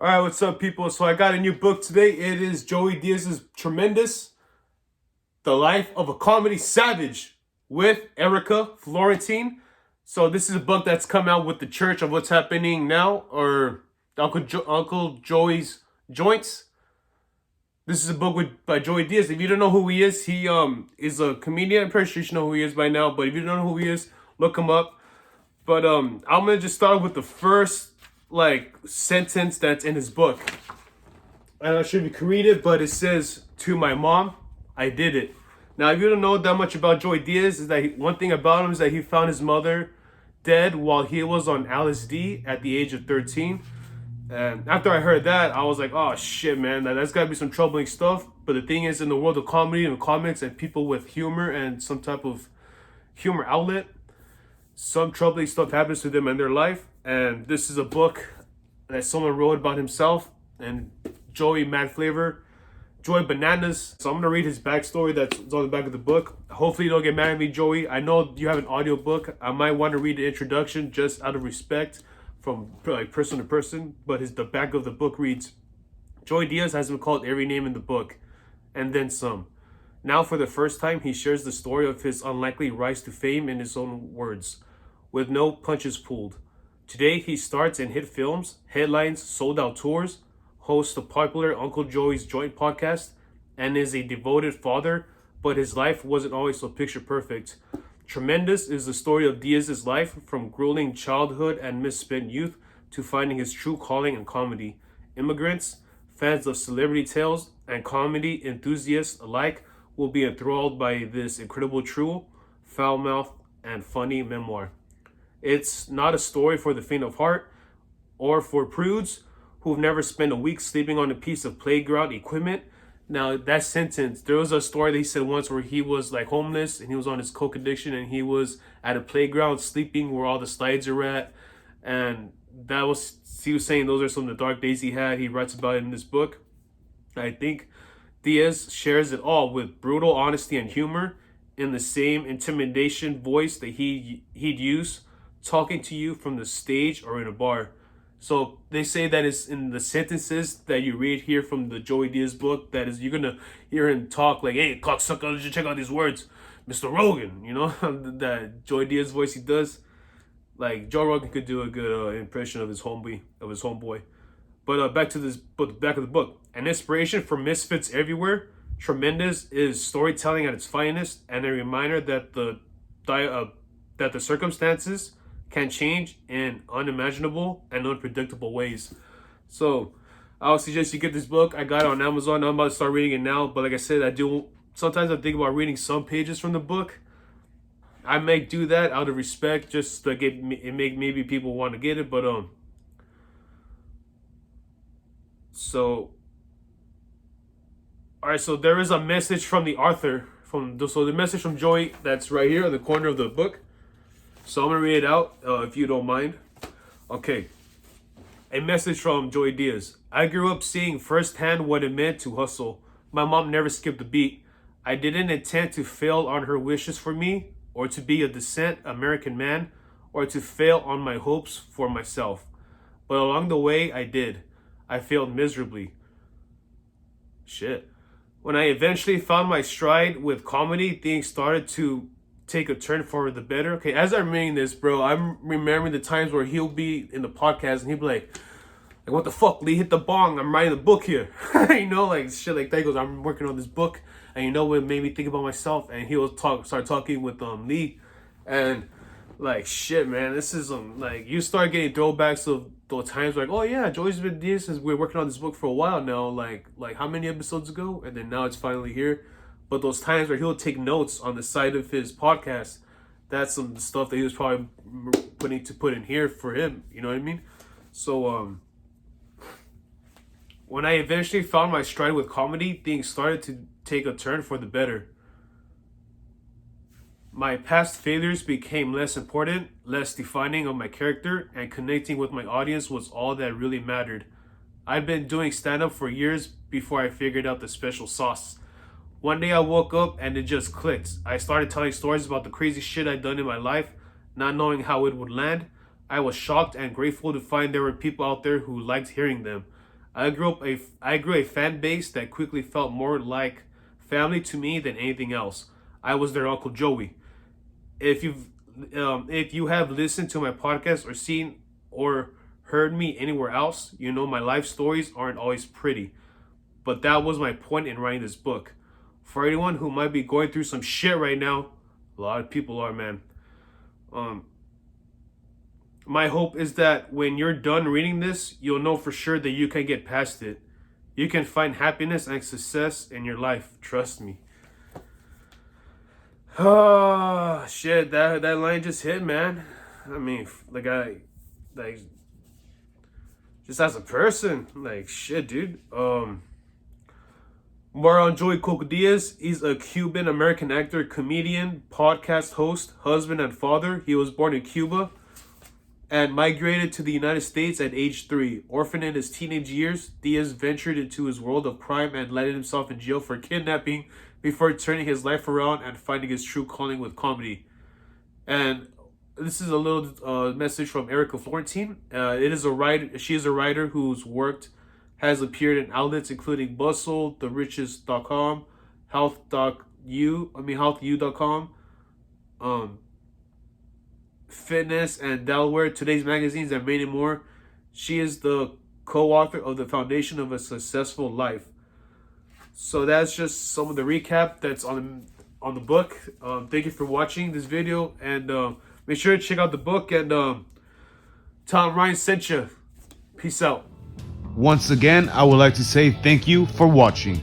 All right, what's up, people? So I got a new book today. It is Joey Diaz's Tremendous: The Life of a Comedy Savage with Erica Florentine. So this is a book that's come out with the Church of What's Happening Now, or Uncle Joey's Joints. This is a book by Joey Diaz. If you don't know who he is a comedian. I'm pretty sure you should know who he is by now. But if you don't know who he is, look him up. But I'm gonna just start with the first sentence that's in his book. I'm not sure if you can read it, but it says, "To my mom, I did it." Now, if you don't know that much about Joey Diaz, is that one thing about him is that he found his mother dead while he was on LSD at the age of 13. And after I heard that, I was like, "Oh shit, man, that's gotta be some troubling stuff." But the thing is, in the world of comedy and comics and people with humor and some type of humor outlet, some troubling stuff happens to them in their life. And this is a book that someone wrote about himself and Joey Mad Flavor, Joey Bananas. So I'm gonna read his backstory that's on the back of the book. Hopefully you don't get mad at me, Joey. I know you have an audio book. I might want to read the introduction just out of respect from person to person. But the back of the book reads, "Joey Diaz has been called every name in the book, and then some. Now for the first time, he shares the story of his unlikely rise to fame in his own words, with no punches pulled. Today, he starts in hit films, headlines, sold-out tours, hosts the popular Uncle Joey's Joint podcast, and is a devoted father, but his life wasn't always so picture-perfect. Tremendous is the story of Diaz's life, from grueling childhood and misspent youth to finding his true calling in comedy. Immigrants, fans of celebrity tales, and comedy enthusiasts alike will be enthralled by this incredible, true, foul-mouthed, and funny memoir. It's not a story for the faint of heart or for prudes who've never spent a week sleeping on a piece of playground equipment." Now, that sentence, there was a story that he said once where he was homeless and he was on his coke addiction and he was at a playground sleeping where all the slides are at. And he was saying those are some of the dark days he had. He writes about it in this book. I think Diaz shares it all with brutal honesty and humor in the same intimidation voice that he'd use talking to you from the stage or in a bar. So they say that it's in the sentences that you read here from the Joey Diaz book that is you're gonna hear him talk like, "Hey, cocksucker, you check out these words, Mr. Rogan." You know that Joey Diaz voice he does. Like Joe Rogan could do a good impression of his homeboy. But back to this book, back of the book. An inspiration for misfits everywhere. Tremendous is storytelling at its finest, and a reminder that the circumstances can change in unimaginable and unpredictable ways. So I would suggest you get this book. I got it on Amazon. I'm about to start reading it now. But like I said, sometimes I think about reading some pages from the book. I may do that out of respect, just to make maybe people want to get it. But so all right. So there is a message from the author the message from Joey that's right here in the corner of the book. So I'm going to read it out, if you don't mind. Okay. A message from Joey Diaz. "I grew up seeing firsthand what it meant to hustle. My mom never skipped a beat. I didn't intend to fail on her wishes for me, or to be a decent American man, or to fail on my hopes for myself. But along the way, I did. I failed miserably. Shit. When I eventually found my stride with comedy, things started to take a turn for the better." Okay, as I'm reading this, bro, I'm remembering the times where he'll be in the podcast and he'll be like, "What the fuck, Lee? Hit the bong. I'm writing a book here." Shit like that. He goes, "I'm working on this book, and you know what made me think about myself?" And he'll start talking with Lee, and shit, man, this is you start getting throwbacks of those times "Oh yeah, Joey's been this since we're working on this book for a while now. Like how many episodes ago? And then now it's finally here." But those times where he'll take notes on the side of his podcast, that's some stuff that he was probably put in here for him. You know what I mean? So when I eventually found my stride with comedy, things started to take a turn for the better. My past failures became less important, less defining of my character, and connecting with my audience was all that really mattered. I'd been doing stand-up for years before I figured out the special sauce. One day I woke up and it just clicked. I started telling stories about the crazy shit I'd done in my life, not knowing how it would land. I was shocked and grateful to find there were people out there who liked hearing them. I grew a fan base that quickly felt more like family to me than anything else. I was their Uncle Joey. If you have listened to my podcast or seen or heard me anywhere else, you know my life stories aren't always pretty. But that was my point in writing this book. For anyone who might be going through some shit right now, a lot of people are, man. Um, my hope is that when you're done reading this, you'll know for sure that you can get past it. You can find happiness and success in your life. Trust me. Oh shit, that line just hit, man. I mean, like just as a person, like shit, dude. More on Joey Coco Diaz. He's a Cuban American actor, comedian, podcast host, husband, and father. He was born in Cuba and migrated to the United States at age 3. Orphaned in his teenage years, Diaz ventured into his world of crime and landed himself in jail for kidnapping before turning his life around and finding his true calling with comedy. And this is a little message from Erica Florentine. It is a writer. She is a writer whose work has appeared in outlets including Bustle, TheRichest.com, healthu.com, Fitness and Delaware, Today's Magazines, and many more. She is the co-author of The Foundation of a Successful Life. So that's just some of the recap that's on the book. Thank you for watching this video, and make sure to check out the book, and Tom Ryan sent you. Peace out. Once again, I would like to say thank you for watching.